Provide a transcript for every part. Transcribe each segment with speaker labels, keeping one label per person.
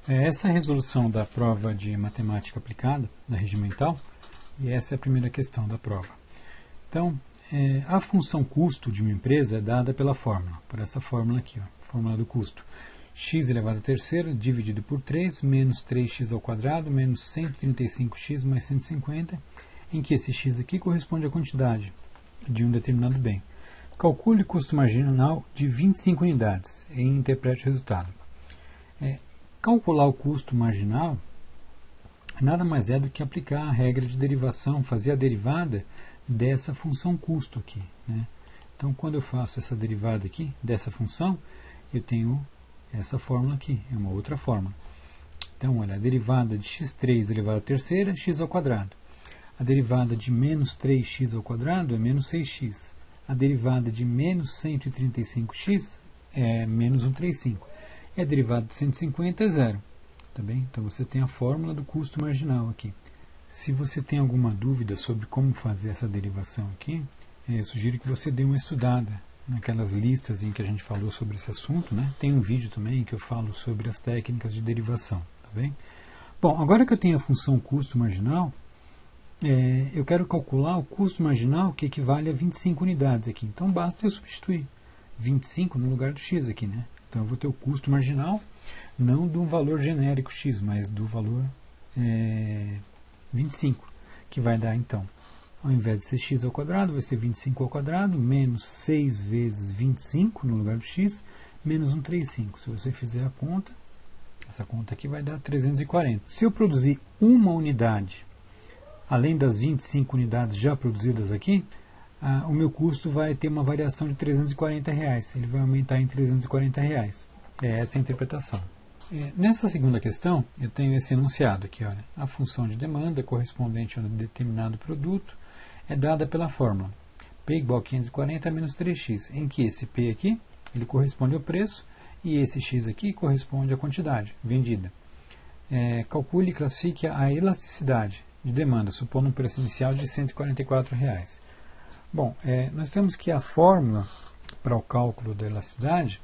Speaker 1: Essa é a resolução da prova de matemática aplicada, da regimental, e essa é a primeira questão da prova. Então, a função custo de uma empresa é dada pela fórmula, por essa fórmula aqui, ó, fórmula do custo. X elevado a terceira dividido por 3, menos 3x ao quadrado, menos 135x mais 150, em que esse x aqui corresponde à quantidade de um determinado bem. Calcule o custo marginal de 25 unidades e interprete o resultado. Calcular o custo marginal nada mais é do que aplicar a regra de derivação, fazer a derivada dessa função custo aqui, né? Então, quando eu faço essa derivada aqui, dessa função, eu tenho essa fórmula aqui, é uma outra fórmula. Então, olha, a derivada de x3 elevado à terceira, x ao quadrado. A derivada de menos 3x ao quadrado é menos 6x. A derivada de menos 135x é menos 135. E a derivada de 150 é zero. Tá bem? Então, você tem a fórmula do custo marginal aqui. Se você tem alguma dúvida sobre como fazer essa derivação aqui, eu sugiro que você dê uma estudada naquelas listas em que a gente falou sobre esse assunto, né? Tem um vídeo também que eu falo sobre as técnicas de derivação. Tá bem? Bom, agora que eu tenho a função custo marginal, eu quero calcular o custo marginal que equivale a 25 unidades aqui. Então, basta eu substituir 25 no lugar do x aqui, né? Então, eu vou ter o custo marginal, não do valor genérico x, mas do valor 25, que vai dar, então, ao invés de ser x ao quadrado, vai ser 25 ao quadrado, menos 6 vezes 25 no lugar do x, menos 135. Se você fizer a conta, essa conta aqui vai dar 340. Se eu produzir uma unidade, além das 25 unidades já produzidas aqui, o meu custo vai ter uma variação de R$340. Ele vai aumentar em R$340. É essa a interpretação. Nessa segunda questão, eu tenho esse enunciado aqui. Olha, a função de demanda correspondente a um determinado produto é dada pela fórmula P igual a 540 menos 3x, em que esse P aqui ele corresponde ao preço e esse x aqui corresponde à quantidade vendida. Calcule e classifique a elasticidade de demanda, supondo um preço inicial de R$144. Bom, nós temos que a fórmula para o cálculo da elasticidade,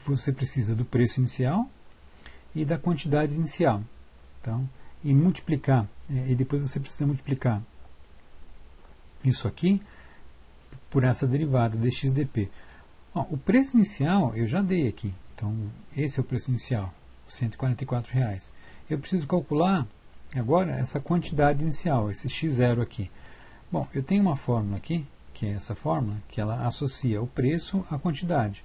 Speaker 1: você precisa do preço inicial e da quantidade inicial. Então, e multiplicar, e depois você precisa multiplicar isso aqui por essa derivada dx dp. Bom, o preço inicial eu já dei aqui. Então, esse é o preço inicial, R$144. Eu preciso calcular agora essa quantidade inicial, esse x0 aqui. Bom, eu tenho uma fórmula aqui, que é essa fórmula, que ela associa o preço à quantidade.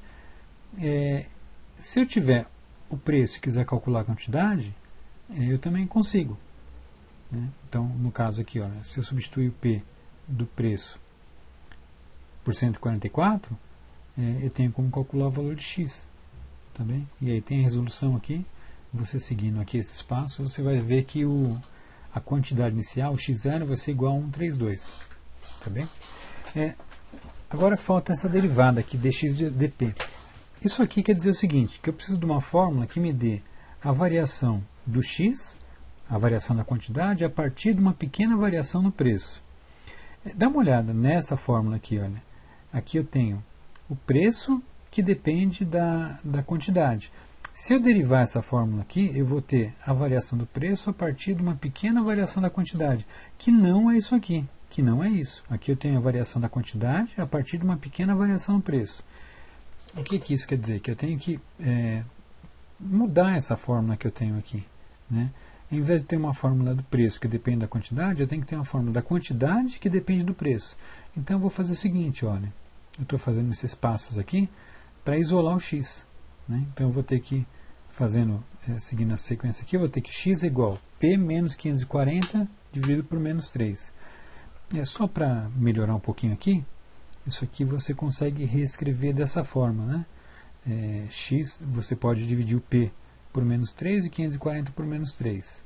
Speaker 1: Se eu tiver o preço e quiser calcular a quantidade, eu também consigo, né? Então, no caso aqui, olha, se eu substituir o P do preço por 144, eu tenho como calcular o valor de x. Tá bem? E aí tem a resolução aqui. Você seguindo aqui esses passos, você vai ver que a quantidade inicial, o x0, vai ser igual a 132. Tá bem? Agora falta essa derivada aqui, dx dp. Isso aqui quer dizer o seguinte, que eu preciso de uma fórmula que me dê a variação do x, a variação da quantidade, a partir de uma pequena variação no preço. Dá uma olhada nessa fórmula aqui, olha. Aqui eu tenho o preço que depende da quantidade. Se eu derivar essa fórmula aqui, eu vou ter a variação do preço a partir de uma pequena variação da quantidade, que não é isso aqui, que não é isso. Aqui eu tenho a variação da quantidade a partir de uma pequena variação no preço. O que isso quer dizer? Que eu tenho que mudar essa fórmula que eu tenho aqui, né? Em vez de ter uma fórmula do preço que depende da quantidade, eu tenho que ter uma fórmula da quantidade que depende do preço. Então eu vou fazer o seguinte, olha, eu estou fazendo esses passos aqui para isolar o x, né? Então eu vou ter que, seguindo a sequência aqui, eu vou ter que x é igual a P menos 540 dividido por menos 3. Só para melhorar um pouquinho aqui, isso aqui você consegue reescrever dessa forma, né? X, você pode dividir o P por menos 3 e 540 por menos 3.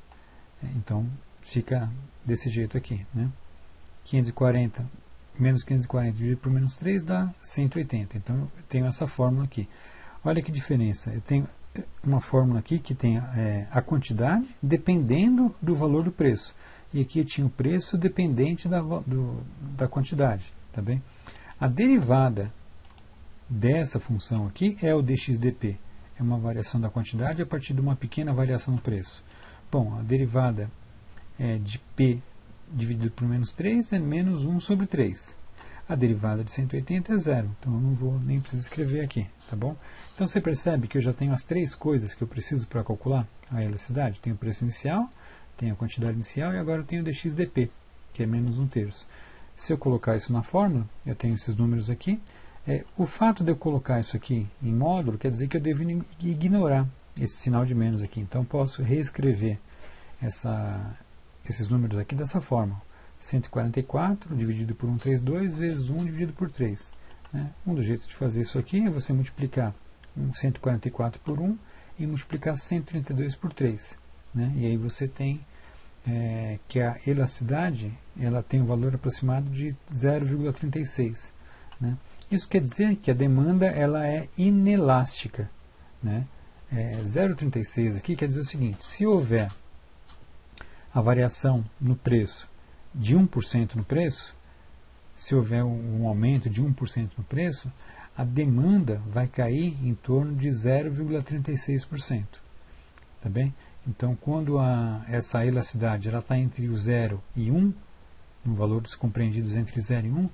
Speaker 1: Então, fica desse jeito aqui, né? 540, menos 540 dividido por menos 3 dá 180. Então, eu tenho essa fórmula aqui. Olha que diferença. Eu tenho uma fórmula aqui que tem a quantidade dependendo do valor do preço. E aqui eu tinha o preço dependente da quantidade. Tá bem? A derivada dessa função aqui é o dx dp. é uma variação da quantidade a partir de uma pequena variação no preço. Bom, a derivada de P dividido por menos 3 é menos 1 sobre 3. A derivada de 180 é zero, então eu não vou nem precisar escrever aqui, tá bom? Então você percebe que eu já tenho as três coisas que eu preciso para calcular a elasticidade. Tenho o preço inicial, tenho a quantidade inicial e agora eu tenho o dxdp, que é menos 1/3. Se eu colocar isso na fórmula, eu tenho esses números aqui. O fato de eu colocar isso aqui em módulo quer dizer que eu devo ignorar esse sinal de menos aqui. Então eu posso reescrever esses números aqui dessa forma. 144 dividido por 132 vezes 1 dividido por 3. Né? Um dos jeitos de fazer isso aqui é você multiplicar 144 por 1 e multiplicar 132 por 3. Né? E aí você tem que a elasticidade ela tem um valor aproximado de 0,36. Né? Isso quer dizer que a demanda ela é inelástica. Né? 0,36 aqui quer dizer o seguinte: se houver a variação no preço de 1% no preço, se houver um aumento de 1% no preço, a demanda vai cair em torno de 0,36%. Tá bem? Então, quando essa elasticidade está entre o 0 e 1, no valores compreendidos entre 0 e 1,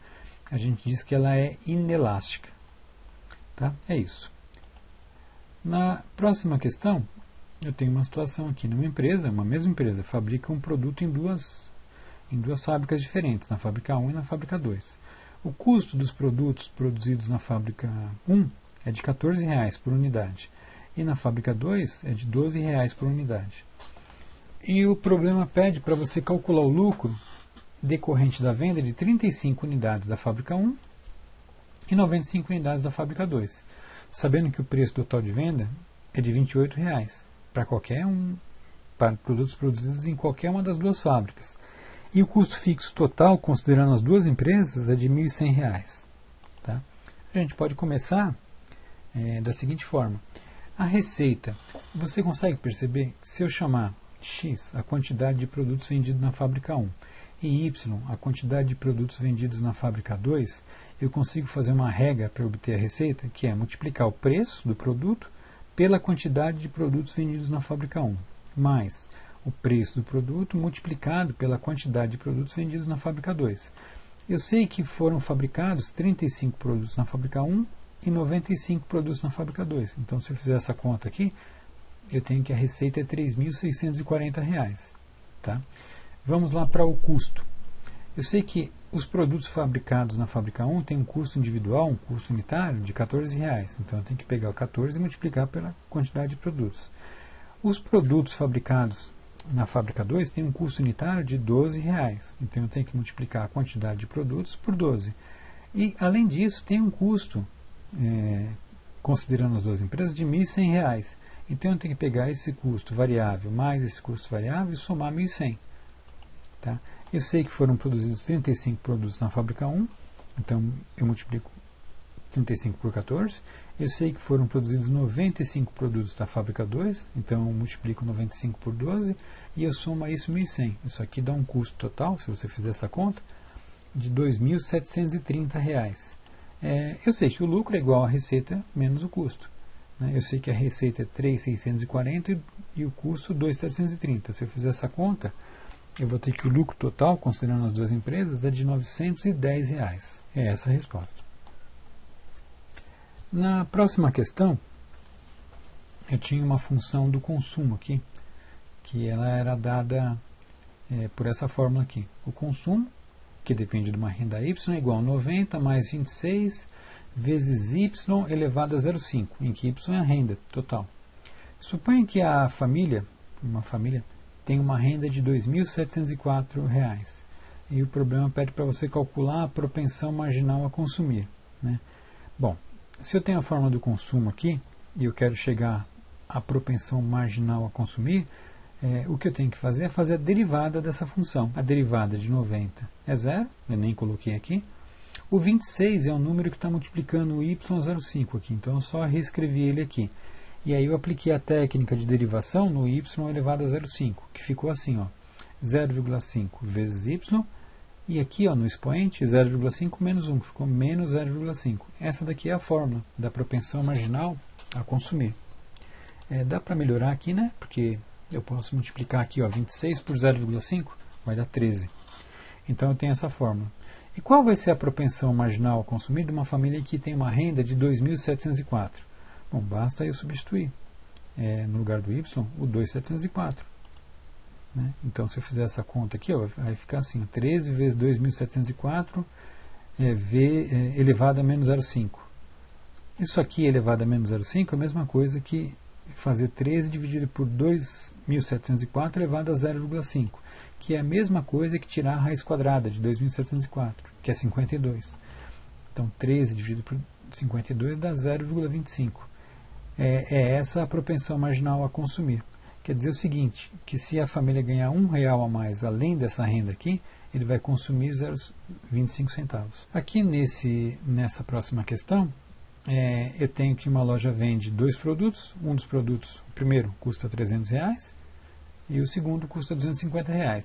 Speaker 1: a gente diz que ela é inelástica. Tá? É isso. Na próxima questão, eu tenho uma situação aqui numa empresa, uma mesma empresa, fabrica um produto em duas fábricas diferentes, na fábrica 1 e na fábrica 2. O custo dos produtos produzidos na fábrica 1 é de R$ 14,00 por unidade e na fábrica 2 é de R$ 12,00 por unidade. E o problema pede para você calcular o lucro decorrente da venda de 35 unidades da fábrica 1 e 95 unidades da fábrica 2, sabendo que o preço total de venda é de R$ 28,00 para produtos produzidos em qualquer uma das duas fábricas. E o custo fixo total, considerando as duas empresas, é de R$ 1.100. Tá? A gente pode começar da seguinte forma. A receita, você consegue perceber que se eu chamar X, a quantidade de produtos vendidos na fábrica 1, e Y, a quantidade de produtos vendidos na fábrica 2, eu consigo fazer uma regra para obter a receita, que é multiplicar o preço do produto pela quantidade de produtos vendidos na fábrica 1, mais o preço do produto multiplicado pela quantidade de produtos vendidos na fábrica 2. Eu sei que foram fabricados 35 produtos na fábrica 1 e 95 produtos na fábrica 2. Então, se eu fizer essa conta aqui, eu tenho que a receita é R$ 3.640. Tá? Vamos lá para o custo. Eu sei que os produtos fabricados na fábrica 1 têm um custo individual, um custo unitário de R$ 14,00. Então, eu tenho que pegar o 14 e multiplicar pela quantidade de produtos. Os produtos fabricados na fábrica 2 têm um custo unitário de R$ 12,00. Então, eu tenho que multiplicar a quantidade de produtos por 12. E, além disso, tem um custo, considerando as duas empresas, de R$ 1.100. Então, eu tenho que pegar esse custo variável mais esse custo variável e somar 1.100. Tá? Eu sei que foram produzidos 35 produtos na fábrica 1, então eu multiplico 35 por 14. Eu sei que foram produzidos 95 produtos da fábrica 2, então eu multiplico 95 por 12 e eu somo a isso 1.100. Isso aqui dá um custo total, se você fizer essa conta, de R$ 2.730. Eu sei que o lucro é igual à receita menos o custo. Né? Eu sei que a receita é 3.640 e o custo 2.730. Se eu fizer essa conta, eu vou ter que o lucro total, considerando as duas empresas, é de R$ 910. É essa a resposta. Na próxima questão, eu tinha uma função do consumo aqui, que ela era dada por essa fórmula aqui. O consumo, que depende de uma renda y, é igual a 90 mais 26 vezes y elevado a 0,5, em que y é a renda total. Suponha que uma família, tem uma renda de R$ 2.704 e o problema pede para você calcular a propensão marginal a consumir. Né? Bom, se eu tenho a fórmula do consumo aqui e eu quero chegar à propensão marginal a consumir, o que eu tenho que fazer é fazer a derivada dessa função. A derivada de 90 é 0, eu nem coloquei aqui. O 26 é o número que está multiplicando o y0,5 aqui, então eu só reescrevi ele aqui. E aí eu apliquei a técnica de derivação no y elevado a 0,5, que ficou assim, ó, 0,5 vezes y, e aqui ó, no expoente 0,5 menos 1, ficou menos 0,5. Essa daqui é a fórmula da propensão marginal a consumir. Dá para melhorar aqui, né? Porque eu posso multiplicar aqui, ó, 26 por 0,5, vai dar 13. Então eu tenho essa fórmula. E qual vai ser a propensão marginal a consumir de uma família que tem uma renda de 2.704? Bom, basta eu substituir no lugar do y o 2.704. Né? Então se eu fizer essa conta aqui, ó, vai ficar assim, 13 vezes 2.704 v elevado a menos 0,5. Isso aqui elevado a menos 0,5 é a mesma coisa que fazer 13 dividido por 2.704 elevado a 0,5, que é a mesma coisa que tirar a raiz quadrada de 2.704, que é 52. Então 13 dividido por 52 dá 0,25. É essa a propensão marginal a consumir. Quer dizer o seguinte, que se a família ganhar R$1 a mais além dessa renda aqui, ele vai consumir 0,25 centavos. Aqui nessa próxima questão, eu tenho que uma loja vende dois produtos. Um dos produtos, o primeiro, custa R$300 e o segundo custa R$250.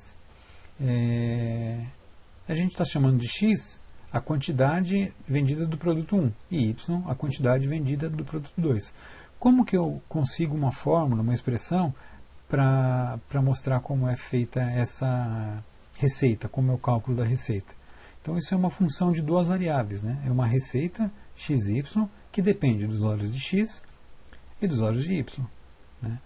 Speaker 1: A gente está chamando de X a quantidade vendida do produto 1 e Y a quantidade vendida do produto 2. Como que eu consigo uma fórmula, uma expressão para mostrar como é feita essa receita, como é o cálculo da receita? Então isso é uma função de duas variáveis, né? É uma receita XY que depende dos valores de X e dos valores de Y. Né?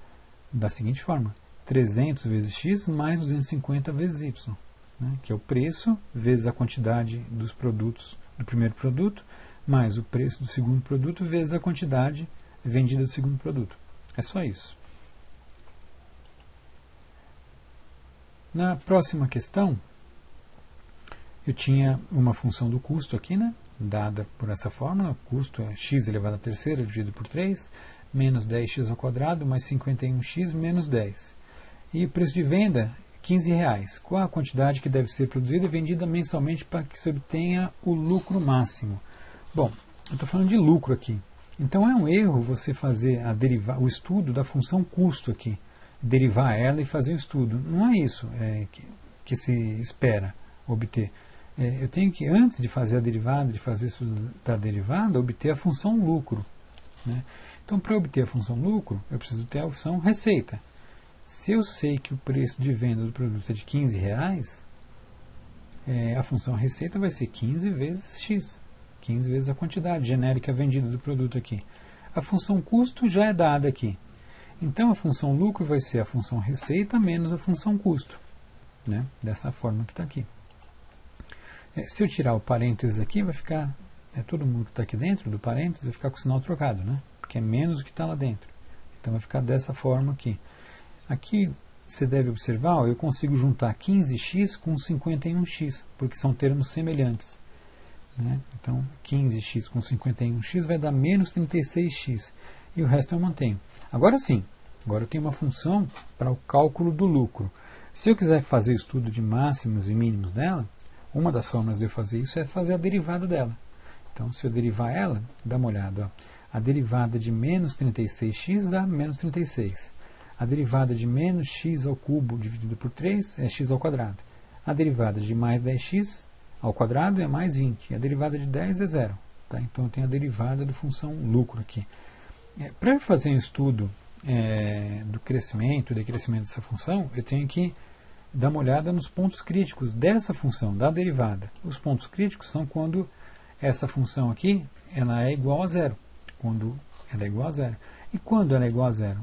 Speaker 1: Da seguinte forma, 300 vezes X mais 250 vezes Y, né? Que é o preço vezes a quantidade dos produtos do primeiro produto, mais o preço do segundo produto vezes a quantidade vendida do segundo produto. É só isso. Na próxima questão, eu tinha uma função do custo aqui, né? Dada por essa fórmula, o custo é x elevado à terceira dividido por 3, menos 10x ao quadrado, mais 51x menos 10. E o preço de venda, R$15. Qual a quantidade que deve ser produzida e vendida mensalmente para que se obtenha o lucro máximo? Bom, eu estou falando de lucro aqui. Então é um erro você fazer o estudo da função custo aqui, derivar ela e fazer o estudo. Não é isso que se espera obter. Eu tenho que, antes de fazer a derivada, de fazer o estudo da derivada, obter a função lucro. Né? Então, para obter a função lucro, eu preciso ter a função receita. Se eu sei que o preço de venda do produto é de R$15, a função receita vai ser 15 vezes x. 15 vezes a quantidade genérica vendida do produto aqui. A função custo já é dada aqui. Então, a função lucro vai ser a função receita menos a função custo. Né? Dessa forma que está aqui. Se eu tirar o parênteses aqui, vai ficar, todo mundo que está aqui dentro do parênteses vai ficar com o sinal trocado, né? Porque é menos o que está lá dentro. Então vai ficar dessa forma aqui. Aqui você deve observar, eu consigo juntar 15x com 51x, porque são termos semelhantes. Né? Então 15x com 51x vai dar menos 36x. E o resto eu mantenho. Agora sim, agora eu tenho uma função para o cálculo do lucro. Se eu quiser fazer o estudo de máximos e mínimos dela, uma das formas de eu fazer isso é fazer a derivada dela. Então, se eu derivar ela, dá uma olhada. Ó. A derivada de menos 36x dá menos 36. A derivada de menos x ao cubo dividido por 3 é x ao quadrado. A derivada de mais 10x ao quadrado é mais 20. E a derivada de 10 é zero. Tá? Então, eu tenho a derivada da função lucro aqui. Para eu fazer um estudo do crescimento e decrescimento dessa função, eu tenho que dar uma olhada nos pontos críticos dessa função, da derivada. Os pontos críticos são quando essa função aqui ela é igual a zero. Quando ela é igual a zero. E quando ela é igual a zero?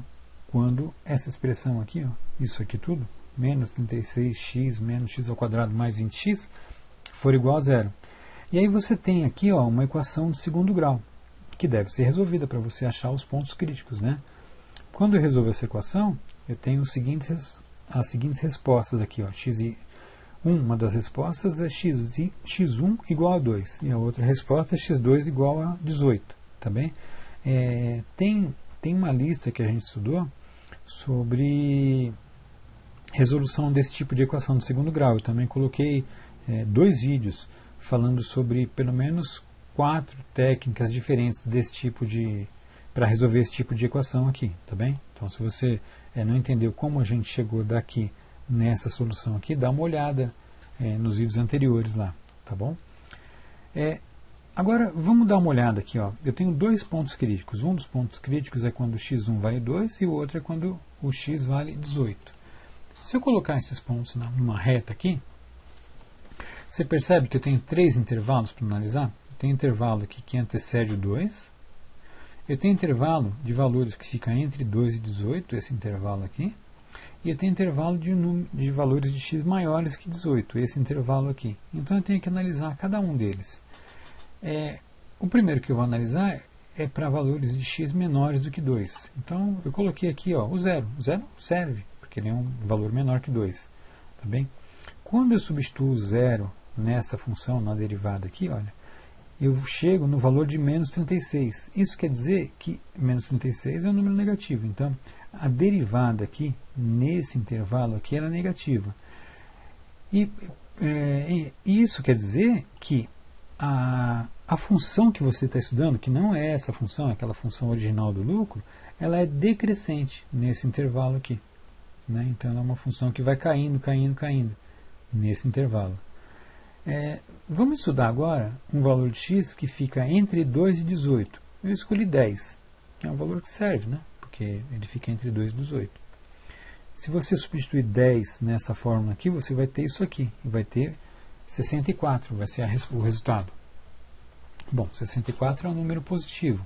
Speaker 1: Quando essa expressão aqui, ó, isso aqui tudo, menos 36x menos x ao quadrado mais 20x, for igual a zero. E aí você tem aqui uma equação de segundo grau, que deve ser resolvida para você achar os pontos críticos. Né? Quando eu resolvo essa equação, eu tenho as seguintes respostas aqui. Ó, uma das respostas é x1 igual a 2, e a outra resposta é x2 igual a 18. Tá bem? Tem uma lista que a gente estudou sobre resolução desse tipo de equação de segundo grau. Eu também coloquei 2 vídeos falando sobre pelo menos 4 técnicas diferentes desse tipo para resolver esse tipo de equação aqui, tá bem? Então, se você não entendeu como a gente chegou daqui nessa solução aqui, dá uma olhada nos vídeos anteriores lá, tá bom? Agora, vamos dar uma olhada aqui. Ó. Eu tenho dois pontos críticos. Um dos pontos críticos é quando o x1 vale 2 e o outro é quando o x vale 18. Se eu colocar esses pontos numa reta aqui, você percebe que eu tenho três intervalos para analisar? Eu tenho intervalo aqui que antecede o 2. Eu tenho intervalo de valores que fica entre 2 e 18, esse intervalo aqui. E eu tenho intervalo de valores de x maiores que 18, esse intervalo aqui. Então eu tenho que analisar cada um deles. O primeiro que eu vou analisar é para valores de x menores do que 2. Então eu coloquei aqui ó, o zero. O zero serve, porque ele é um valor menor que 2. Tá bem? Quando eu substituo o zero nessa função, na derivada aqui, olha, eu chego no valor de menos 36. Isso quer dizer que menos 36 é um número negativo. Então, a derivada aqui, nesse intervalo aqui, ela é negativa. E isso quer dizer que a função que você está estudando, que não é essa função, é aquela função original do lucro, ela é decrescente nesse intervalo aqui. Né? Então, ela é uma função que vai caindo, caindo, caindo nesse intervalo. Vamos estudar agora um valor de x que fica entre 2 e 18. Eu escolhi 10, que é um valor que serve, né? Porque ele fica entre 2 e 18. Se você substituir 10 nessa fórmula aqui, você vai ter isso aqui. Vai ter 64, vai ser o resultado. Bom, 64 é um número positivo.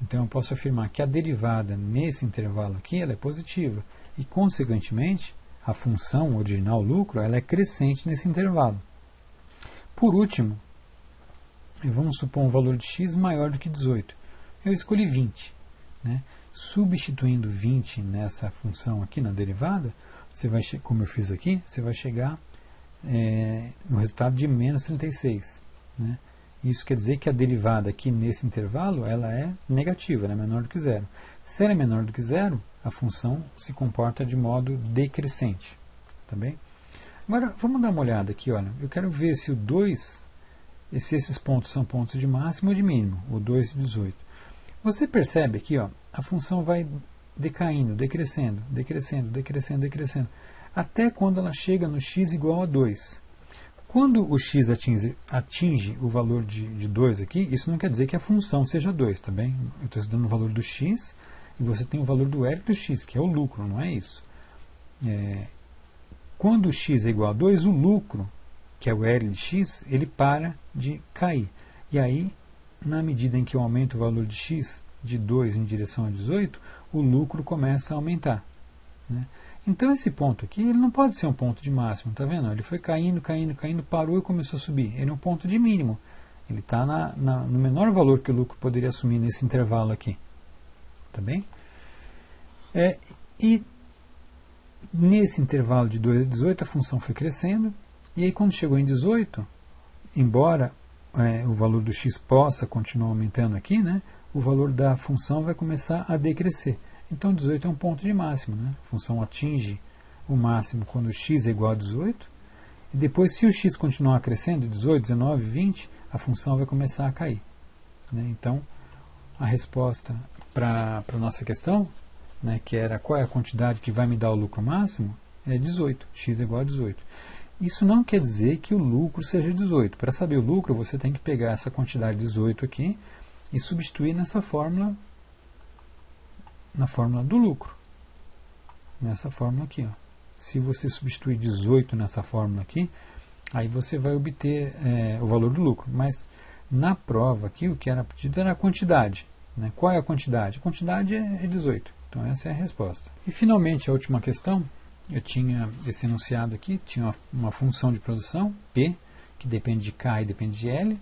Speaker 1: Então eu posso afirmar que a derivada nesse intervalo aqui ela é positiva. E, consequentemente, a função original lucro ela é crescente nesse intervalo. Por último, vamos supor um valor de x maior do que 18. Eu escolhi 20. Né? Substituindo 20 nessa função aqui na derivada, você vai, como eu fiz aqui, você vai chegar no resultado de menos 36. Né? Isso quer dizer que a derivada aqui nesse intervalo ela é negativa, ela é menor do que zero. Se ela é menor do que zero, a função se comporta de modo decrescente. Tá bem? Agora, vamos dar uma olhada aqui, olha. Eu quero ver se o 2, se esses pontos são pontos de máximo ou de mínimo, o 2 e 18. Você percebe aqui, ó, a função vai decaindo, decrescendo, decrescendo, decrescendo, decrescendo, até quando ela chega no x igual a 2. Quando o x atinge o valor de 2 aqui, isso não quer dizer que a função seja 2, tá bem? Eu estou estudando o valor do x e você tem o valor do L do x, que é o lucro, não é isso? Quando o x é igual a 2, o lucro, que é o L de x, ele para de cair. E aí, na medida em que eu aumento o valor de x de 2 em direção a 18, o lucro começa a aumentar. Né? Então, esse ponto aqui, ele não pode ser um ponto de máximo, tá vendo? Ele foi caindo, caindo, caindo, parou e começou a subir. Ele é um ponto de mínimo. Ele está no menor valor que o lucro poderia assumir nesse intervalo aqui. Tá bem? E nesse intervalo de 2 a 18, a função foi crescendo, e aí quando chegou em 18, embora o valor do x possa continuar aumentando aqui, né, o valor da função vai começar a decrescer. Então 18 é um ponto de máximo. Né? A função atinge o máximo quando x é igual a 18, e depois, se o x continuar crescendo, 18, 19, 20, a função vai começar a cair. Né? Então, a resposta para a nossa questão, né, que era qual é a quantidade que vai me dar o lucro máximo, é 18, x é igual a 18. Isso não quer dizer que o lucro seja 18. Para saber o lucro, você tem que pegar essa quantidade 18 aqui e substituir nessa fórmula, na fórmula do lucro. Nessa fórmula aqui. Ó. Se você substituir 18 nessa fórmula aqui, aí você vai obter o valor do lucro. Mas na prova aqui, o que era pedido era a quantidade. Né? Qual é a quantidade? A quantidade é 18. Então essa é a resposta. E finalmente a última questão, eu tinha esse enunciado aqui, tinha uma função de produção, P, que depende de K e depende de L,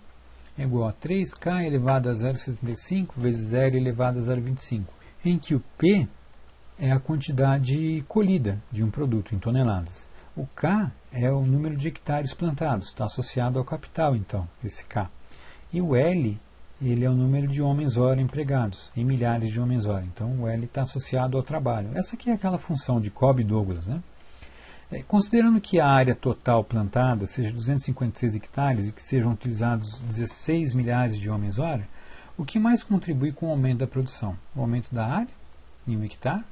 Speaker 1: é igual a 3K elevado a 0,75 vezes L elevado a 0,25, em que o P é a quantidade colhida de um produto em toneladas. O K é o número de hectares plantados, está associado ao capital, então, esse K. E o L, ele é o número de homens-hora empregados, em milhares de homens-hora. Então, o L está associado ao trabalho. Essa aqui é aquela função de Cobb-Douglas. Né? Considerando que a área total plantada seja 256 hectares e que sejam utilizados 16 milhares de homens-hora, o que mais contribui com o aumento da produção? O aumento da área, em 1 hectare,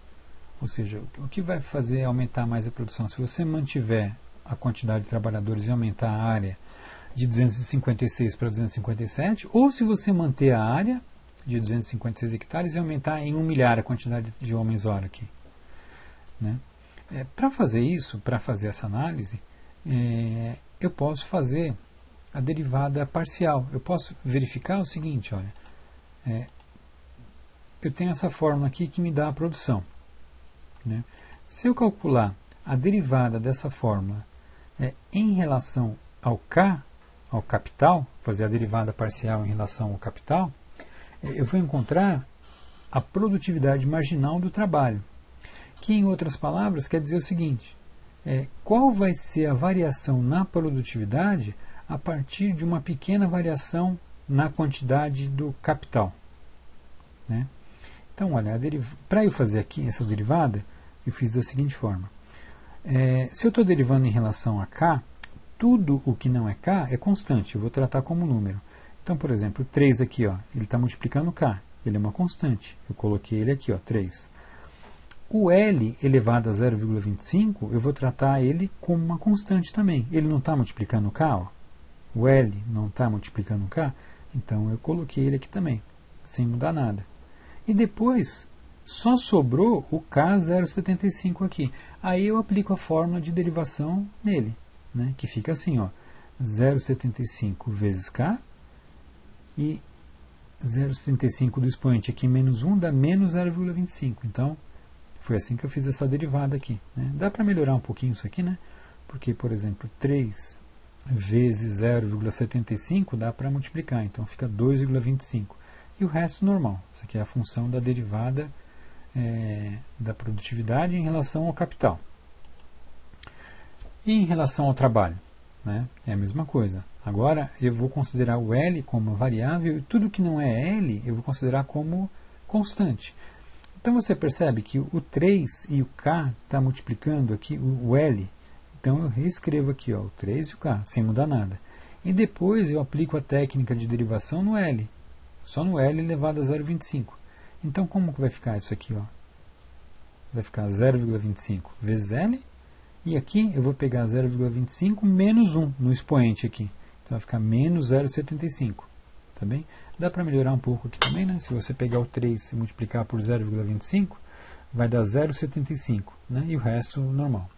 Speaker 1: ou seja, o que vai fazer aumentar mais a produção? Se você mantiver a quantidade de trabalhadores e aumentar a área de 256 para 257, ou se você manter a área de 256 hectares e aumentar em 1 milhar a quantidade de homens-hora aqui. Né? Para fazer isso, para fazer essa análise, eu posso fazer a derivada parcial. Eu posso verificar o seguinte, olha, eu tenho essa fórmula aqui que me dá a produção. Né? Se eu calcular a derivada dessa fórmula em relação ao K, ao capital, fazer a derivada parcial em relação ao capital, eu vou encontrar a produtividade marginal do trabalho, que em outras palavras quer dizer o seguinte, qual vai ser a variação na produtividade a partir de uma pequena variação na quantidade do capital. Né? Então, olha, para eu fazer aqui essa derivada, eu fiz da seguinte forma. Se eu estou derivando em relação a K, tudo o que não é K é constante, eu vou tratar como número. Então, por exemplo, 3 aqui, ó, ele está multiplicando K, ele é uma constante. Eu coloquei ele aqui, ó, 3. O L elevado a 0,25, eu vou tratar ele como uma constante também. Ele não está multiplicando K, ó. O L não está multiplicando K, então eu coloquei ele aqui também, sem mudar nada. E depois, só sobrou o K 0,75 aqui. Aí eu aplico a fórmula de derivação nele, né, que fica assim, ó, 0,75 vezes K, e 0,75 do expoente aqui menos 1 dá menos 0,25. Então, foi assim que eu fiz essa derivada aqui. Né? Dá para melhorar um pouquinho isso aqui, né? Porque, por exemplo, 3 vezes 0,75 dá para multiplicar, então fica 2,25. E o resto normal. Isso aqui é a função da derivada da produtividade em relação ao capital. E em relação ao trabalho? Né? É a mesma coisa. Agora eu vou considerar o L como variável e tudo que não é L eu vou considerar como constante. Então você percebe que o 3 e o K está multiplicando aqui o L. Então eu reescrevo aqui, ó, o 3 e o K, sem mudar nada. E depois eu aplico a técnica de derivação no L. Só no L elevado a 0,25. Então como que vai ficar isso aqui? Ó? Vai ficar 0,25 vezes L. E aqui eu vou pegar 0,25 menos 1 no expoente aqui. Então vai ficar menos 0,75. Tá bem? Dá para melhorar um pouco aqui também, né? Se você pegar o 3 e multiplicar por 0,25, vai dar 0,75, né? E o resto normal.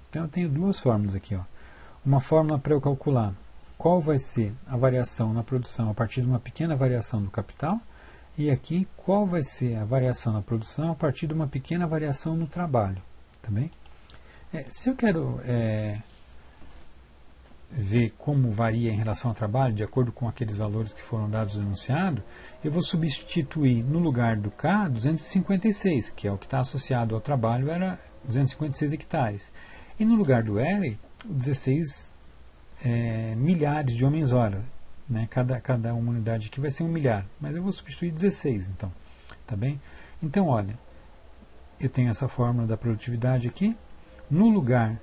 Speaker 1: Então eu tenho duas fórmulas aqui, ó. Uma fórmula para eu calcular qual vai ser a variação na produção a partir de uma pequena variação do capital, e aqui qual vai ser a variação na produção a partir de uma pequena variação no trabalho. Tá bem? Se eu quero ver como varia em relação ao trabalho, de acordo com aqueles valores que foram dados no enunciado, eu vou substituir no lugar do K 256, que é o que está associado ao trabalho, era 256 hectares. E no lugar do L, 16 milhares de homens-hora. Né? Cada uma unidade aqui vai ser 1 milhar, mas eu vou substituir 16, então. Tá bem? Então, olha, eu tenho essa fórmula da produtividade aqui. No lugar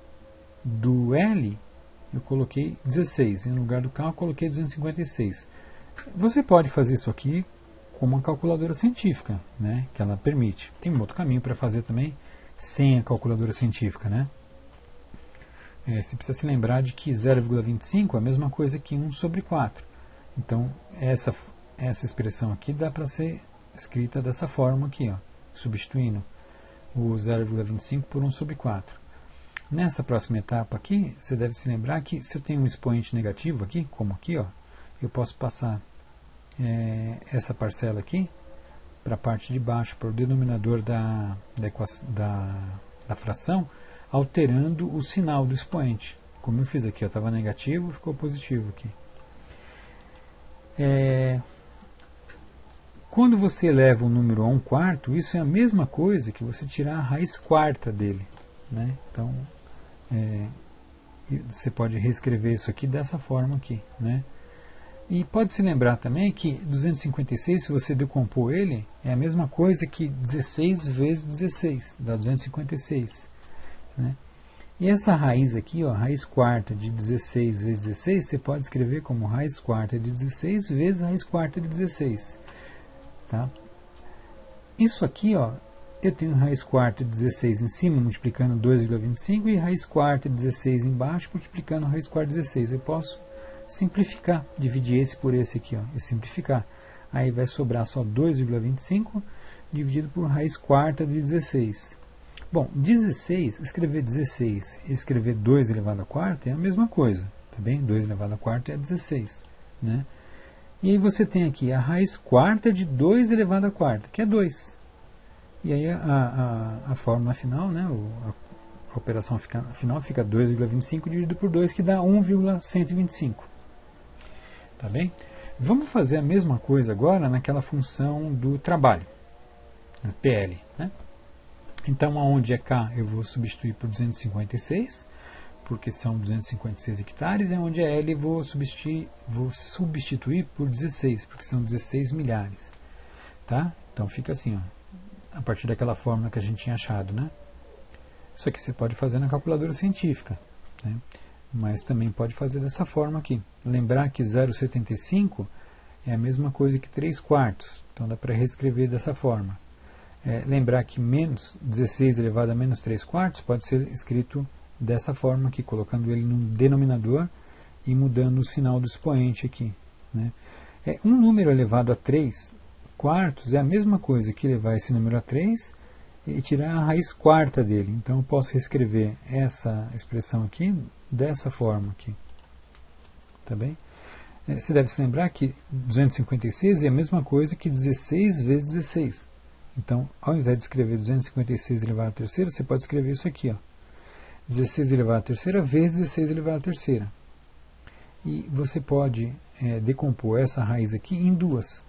Speaker 1: do L, eu coloquei 16, e no lugar do K eu coloquei 256. Você pode fazer isso aqui com uma calculadora científica, né, que ela permite. Tem um outro caminho para fazer também sem a calculadora científica. Né? Você precisa se lembrar de que 0,25 é a mesma coisa que 1 sobre 4. Então, essa expressão aqui dá para ser escrita dessa forma aqui, ó, substituindo o 0,25 por 1 sobre 4. Nessa próxima etapa aqui, você deve se lembrar que se eu tenho um expoente negativo aqui, como aqui, ó, eu posso passar essa parcela aqui para a parte de baixo, para o denominador da fração, alterando o sinal do expoente. Como eu fiz aqui, estava negativo, ficou positivo aqui. Quando você eleva o número a 1/4, isso é a mesma coisa que você tirar a raiz quarta dele. Né? Então, você pode reescrever isso aqui dessa forma aqui. Né? E pode se lembrar também que 256, se você decompor ele, é a mesma coisa que 16 vezes 16, dá 256. Né? E essa raiz aqui, ó, raiz quarta de 16 vezes 16, você pode escrever como raiz quarta de 16 vezes raiz quarta de 16. Tá? Isso aqui, ó, eu tenho raiz quarta de 16 em cima, multiplicando 2,25, e raiz quarta de 16 embaixo, multiplicando raiz quarta de 16. Eu posso simplificar, dividir esse por esse aqui, ó, e simplificar. Aí vai sobrar só 2,25 dividido por raiz quarta de 16. Bom, 16, escrever 16 e escrever 2 elevado a quarta é a mesma coisa, tá bem? 2 elevado a quarta é 16, né? E aí você tem aqui a raiz quarta de 2 elevado a quarta, que é 2. E aí a fórmula final, né, a operação final fica 2,25 dividido por 2, que dá 1,125. Tá bem? Vamos fazer a mesma coisa agora naquela função do trabalho, na PL, né? Então, aonde é K eu vou substituir por 256, porque são 256 hectares, e onde é L eu vou substituir por 16, porque são 16 milhares. Tá? Então fica assim, ó, a partir daquela fórmula que a gente tinha achado, né? Isso aqui você pode fazer na calculadora científica, né? Mas também pode fazer dessa forma aqui. Lembrar que 0,75 é a mesma coisa que 3 quartos, então dá para reescrever dessa forma. Lembrar que menos 16 elevado a menos 3 quartos pode ser escrito dessa forma aqui, colocando ele no denominador e mudando o sinal do expoente aqui, né? Um número elevado a 3 quartos é a mesma coisa que levar esse número a 3 e tirar a raiz quarta dele. Então eu posso reescrever essa expressão aqui dessa forma aqui. Tá bem? Você deve se lembrar que 256 é a mesma coisa que 16 vezes 16. Então, ao invés de escrever 256 elevado à terceira, você pode escrever isso aqui, ó. 16 elevado à terceira vezes 16 elevado à terceira. E você pode decompor essa raiz aqui em duas,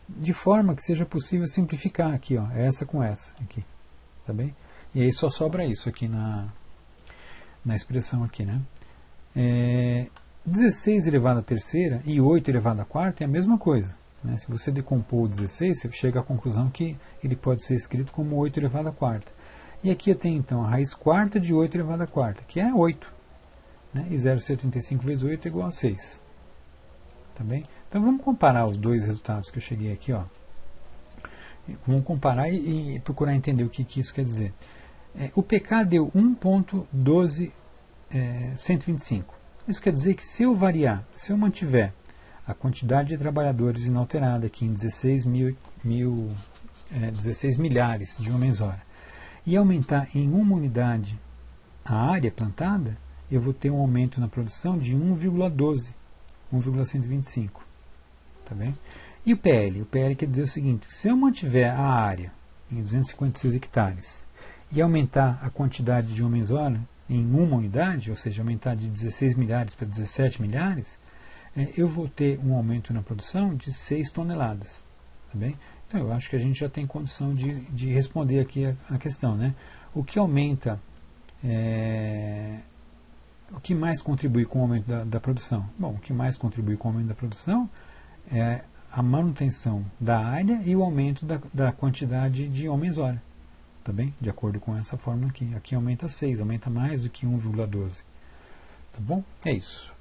Speaker 1: de forma que seja possível simplificar aqui, ó, essa com essa aqui, tá bem? E aí só sobra isso aqui na expressão aqui, né? 16 elevado à terceira e 8 elevado à quarta é a mesma coisa, né? Se você decompor o 16, você chega à conclusão que ele pode ser escrito como 8 elevado à quarta. E aqui eu tenho então a raiz quarta de 8 elevado à quarta, que é 8. Né? E 0,75 vezes 8 é igual a 6. Tá bem? Então vamos comparar os dois resultados que eu cheguei aqui, ó. Vamos comparar e procurar entender o que isso quer dizer. O PK deu 1.12125. Isso quer dizer que se eu mantiver a quantidade de trabalhadores inalterada aqui em 16 milhares de homens-hora e aumentar em uma unidade a área plantada, eu vou ter um aumento na produção de 1,12, 1,125. Tá bem? E o PL? O PL quer dizer o seguinte: se eu mantiver a área em 256 hectares e aumentar a quantidade de homens-hora em uma unidade, ou seja, aumentar de 16 milhares para 17 milhares, eu vou ter um aumento na produção de 6 toneladas. Tá bem? Então, eu acho que a gente já tem condição de responder aqui a questão, né? O que aumenta, o que mais contribui com o aumento da produção? Bom, o que mais contribui com o aumento da produção é a manutenção da área e o aumento da quantidade de homens-hora. Tá bem? De acordo com essa fórmula aqui. Aqui aumenta 6, aumenta mais do que 1,12. Tá bom? É isso.